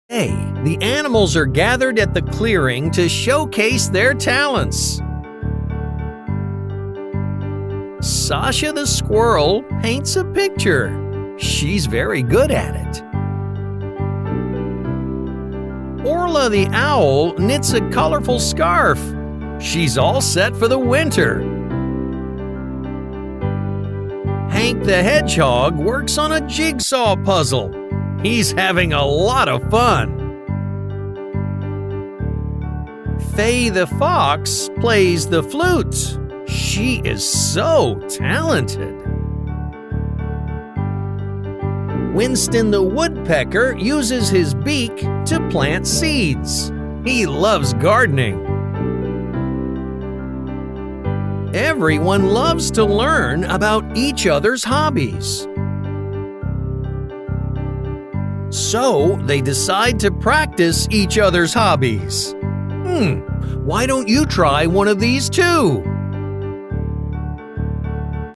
Hey, the animals are gathered at the clearing to showcase their talents. Sasha the squirrel paints a picture. She's very good at it. Orla the owl knits a colorful scarf. She's all set for the winter. Hank the hedgehog works on a jigsaw puzzle. He's having a lot of fun. Faye the fox plays the flute. She is so talented. Winston the woodpecker uses his beak to plant seeds. He loves gardening. Everyone loves to learn about each other's hobbies. So they decide to practice each other's hobbies. Why don't you try one of these too?